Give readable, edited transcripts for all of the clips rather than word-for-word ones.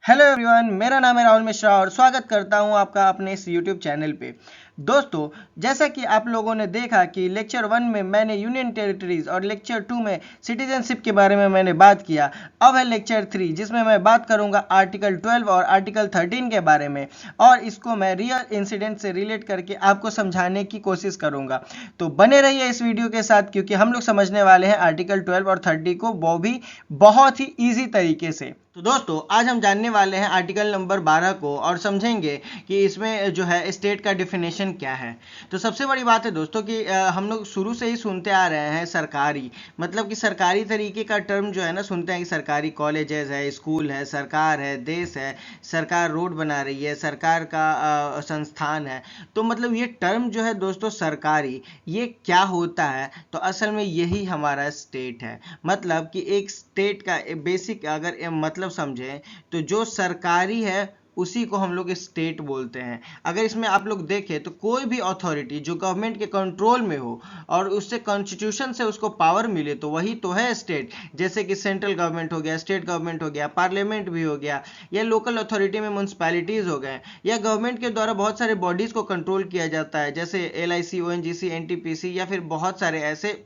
Hello everyone, मेरा नाम है राहुल मिश्रा और स्वागत करता हूं आपका अपने इस यूट्यूब चैनल पे। दोस्तों, जैसा कि आप लोगों ने देखा कि लेक्चर 1 में मैंने यूनियन टेरिटरीज और लेक्चर 2 में सिटीजनशिप के बारे में मैंने बात किया। अब है लेक्चर 3 जिसमें मैं बात करूंगा आर्टिकल 12 और आर्टिकल 13 के बारे में, और इसको मैं रियल इंसिडेंट से रिलेट करके आपको समझाने की कोशिश करूंगा। तो बने रहिए इस वीडियो के साथ, क्योंकि हम लोग समझने वाले हैं आर्टिकल 12 और 30 को, वो भी बहुत ही ईजी तरीके से। तो दोस्तों, आज हम जानने वाले हैं आर्टिकल नंबर 12 को और समझेंगे कि इसमें जो है स्टेट का डिफिनेशन क्या है। तो सबसे बड़ी बात है दोस्तों कि हम लोग शुरू से ही सुनते आ रहे हैं सरकारी, मतलब कि सरकारी तरीके का टर्म जो है ना, सुनते हैं कि सरकारी कॉलेजेस है, स्कूल है, सरकार है, देश है, सरकार रोड बना रही है, सरकार का संस्थान है। तो मतलब ये टर्म जो है दोस्तों सरकारी, ये क्या होता है? तो असल में यही हमारा स्टेट है। मतलब कि एक स्टेट का बेसिक अगर मतलब समझें तो जो सरकारी है उसी को हम लोग स्टेट बोलते हैं। अगर इसमें आप लोग देखें तो कोई भी अथॉरिटी जो गवर्नमेंट के कंट्रोल में हो और उससे कॉन्स्टिट्यूशन से उसको पावर मिले तो वही तो है स्टेट। जैसे कि सेंट्रल गवर्नमेंट हो गया, स्टेट गवर्नमेंट हो गया, पार्लियामेंट भी हो गया, या लोकल अथॉरिटी में म्यूनसिपैलिटीज हो गए, या गवर्नमेंट के द्वारा बहुत सारे बॉडीज को कंट्रोल किया जाता है, जैसे LIC, ONGC, NTPC, या फिर बहुत सारे ऐसे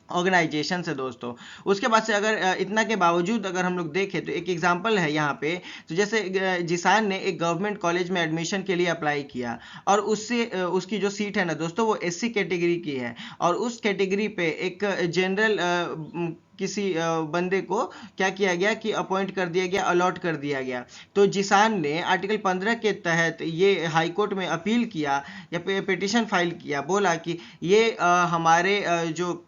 ऑर्गेनाइजेशन है दोस्तों। उसके बाद से अगर इतना के बावजूद अगर हम लोग देखें तो एक एग्जांपल है यहाँ पे। तो जैसे जिसान ने एक गवर्नमेंट कॉलेज में एडमिशन के लिए अप्लाई किया, और उससे उसकी जो सीट है ना दोस्तों, वो SC कैटेगरी की है, और उस कैटेगरी पे एक जनरल किसी बंदे को क्या किया गया कि अपॉइंट कर दिया गया, अलॉट कर दिया गया। तो जिसान ने आर्टिकल 15 के तहत ये हाई कोर्ट में अपील किया या पिटिशन फाइल किया, बोला कि ये हमारे जो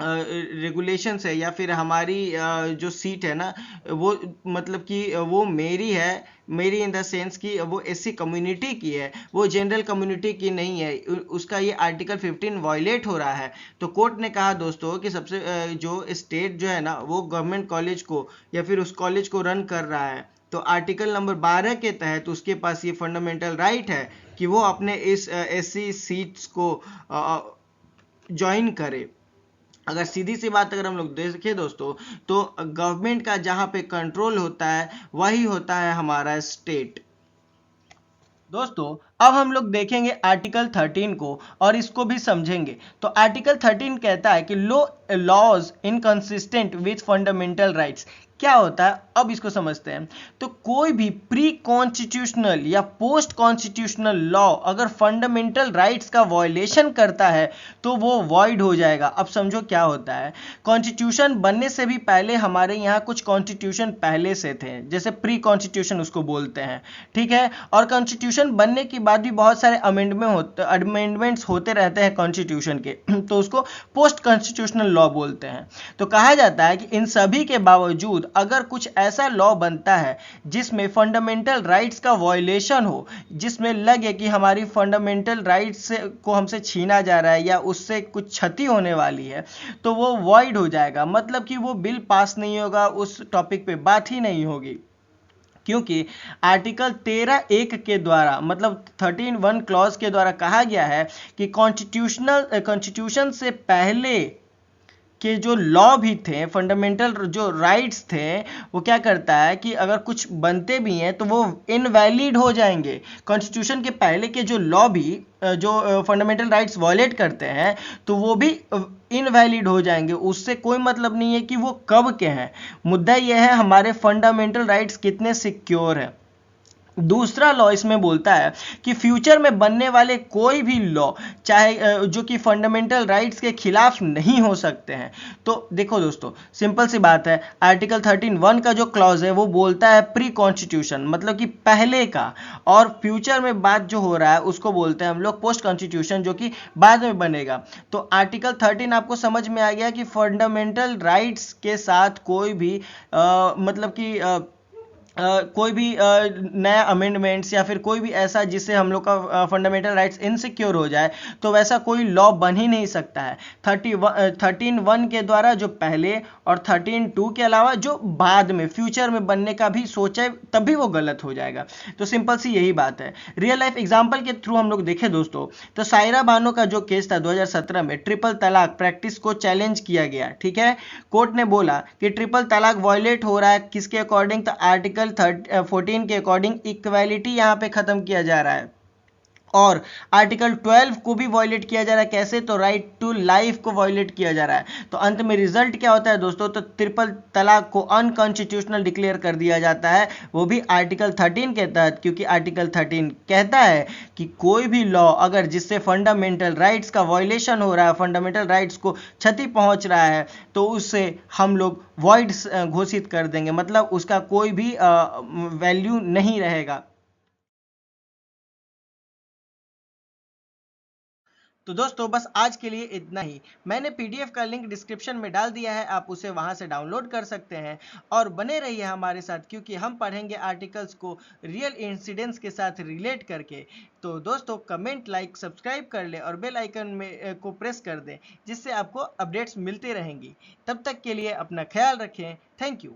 रेगुलेशंस है या फिर हमारी जो सीट है ना, वो मतलब कि वो मेरी है, मेरी इन द सेंस कि वो SC कम्युनिटी की है, वो जनरल कम्युनिटी की नहीं है। उसका ये आर्टिकल 15 वायलेट हो रहा है। तो कोर्ट ने कहा दोस्तों कि सबसे जो स्टेट जो है ना, वो गवर्नमेंट कॉलेज को या फिर उस कॉलेज को रन कर रहा है, तो आर्टिकल नंबर 12 के तहत उसके पास ये फंडामेंटल राइट है कि वो अपने इस SC सीट्स को ज्वाइन करे। अगर सीधी सी बात अगर हम लोग देखें दोस्तों, तो गवर्नमेंट का जहां पे कंट्रोल होता है वही होता है हमारा स्टेट। दोस्तों, अब हम लोग देखेंगे आर्टिकल 13 को और इसको भी समझेंगे। तो आर्टिकल 13 कहता है कि laws inconsistent with fundamental rights. क्या होता है, अब इसको समझते हैं। तो कोई भी प्री कॉन्स्टिट्यूशनल या पोस्ट कॉन्स्टिट्यूशनल लॉ अगर फंडामेंटल राइट्स का वायलेशन करता है तो वो वॉइड हो जाएगा। अब समझो क्या होता है। कॉन्स्टिट्यूशन बनने से भी पहले हमारे यहाँ कुछ कॉन्स्टिट्यूशन पहले से थे, जैसे प्री कॉन्स्टिट्यूशन उसको बोलते हैं, ठीक है। और कॉन्स्टिट्यूशन बनने के बाद भी बहुत सारे अमेंडमेंट्स होते रहते हैं कॉन्स्टिट्यूशन के, तो उसको पोस्ट कॉन्स्टिट्यूशनल लॉ बोलते हैं। तो कहा जाता है कि इन सभी के बावजूद अगर कुछ ऐसा लॉ बनता है जिसमें फंडामेंटल राइट्स का वायलेशन हो, जिसमें लगे कि हमारी फंडामेंटल राइट्स को हमसे छीना जा रहा है या उससे कुछ क्षति होने वाली है, तो वो वॉइड हो जाएगा। मतलब कि वो बिल पास नहीं होगा, उस टॉपिक पे बात ही नहीं होगी, क्योंकि आर्टिकल 13(1) के द्वारा, मतलब 13(1) क्लॉज के द्वारा कहा गया है कि कॉन्स्टिट्यूशन से पहले के जो लॉ भी थे, फंडामेंटल जो राइट्स थे, वो क्या करता है कि अगर कुछ बनते भी हैं तो वो इनवैलिड हो जाएंगे। कॉन्स्टिट्यूशन के पहले के जो लॉ भी जो फंडामेंटल राइट्स वायलेट करते हैं तो वो भी इनवैलिड हो जाएंगे। उससे कोई मतलब नहीं है कि वो कब के हैं, मुद्दा यह है हमारे फंडामेंटल राइट्स कितने सिक्योर हैं। दूसरा लॉ इसमें बोलता है कि फ्यूचर में बनने वाले कोई भी लॉ, चाहे जो कि फंडामेंटल राइट्स के खिलाफ नहीं हो सकते हैं। तो देखो दोस्तों, सिंपल सी बात है, आर्टिकल 13(1) का जो क्लॉज है वो बोलता है प्री कॉन्स्टिट्यूशन, मतलब कि पहले का, और फ्यूचर में बात जो हो रहा है उसको बोलते हैं हम लोग पोस्ट कॉन्स्टिट्यूशन, जो कि बाद में बनेगा। तो आर्टिकल 13 आपको समझ में आ गया कि फंडामेंटल राइट्स के साथ कोई भी मतलब कि कोई भी नया अमेंडमेंट्स या फिर कोई भी ऐसा जिससे हम लोग का फंडामेंटल राइट्स इनसिक्योर हो जाए, तो वैसा कोई लॉ बन ही नहीं सकता है। 13(1) के द्वारा जो पहले, और 13(2) के अलावा जो बाद में फ्यूचर में बनने का भी सोचे तभी वो गलत हो जाएगा। तो सिंपल सी यही बात है। रियल लाइफ एग्जाम्पल के थ्रू हम लोग देखें दोस्तों, तो सायरा बानो का जो केस था 2017 में, ट्रिपल तलाक प्रैक्टिस को चैलेंज किया गया, ठीक है। कोर्ट ने बोला कि ट्रिपल तलाक वायलेट हो रहा है, किसके अकॉर्डिंग? तो आर्टिकल आर्टिकल 14 के अकॉर्डिंग इक्वालिटी यहाँ पे खत्म किया जा रहा है, और आर्टिकल 12 को भी वॉयलेट किया जा रहा है। कैसे? तो राइट टू लाइफ को वॉयलेट किया जा रहा है। तो अंत में रिजल्ट क्या होता है दोस्तों? तो ट्रिपल तलाक को अनकॉन्स्टिट्यूशनल डिक्लेयर कर दिया जाता है, वो भी आर्टिकल 13 के तहत, क्योंकि आर्टिकल 13 कहता है कि कोई भी लॉ अगर जिससे फंडामेंटल राइट्स का वॉयलेशन हो रहा है, फंडामेंटल राइट्स को क्षति पहुंच रहा है, तो उससे हम लोग वॉइड घोषित कर देंगे, मतलब उसका कोई भी वैल्यू नहीं रहेगा। तो दोस्तों बस आज के लिए इतना ही। मैंने पीडीएफ का लिंक डिस्क्रिप्शन में डाल दिया है, आप उसे वहां से डाउनलोड कर सकते हैं। और बने रहिए हमारे साथ, क्योंकि हम पढ़ेंगे आर्टिकल्स को रियल इंसिडेंट्स के साथ रिलेट करके। तो दोस्तों कमेंट, लाइक, सब्सक्राइब कर ले और बेल आइकन में को प्रेस कर दें, जिससे आपको अपडेट्स मिलते रहेंगी। तब तक के लिए अपना ख्याल रखें। Thank you.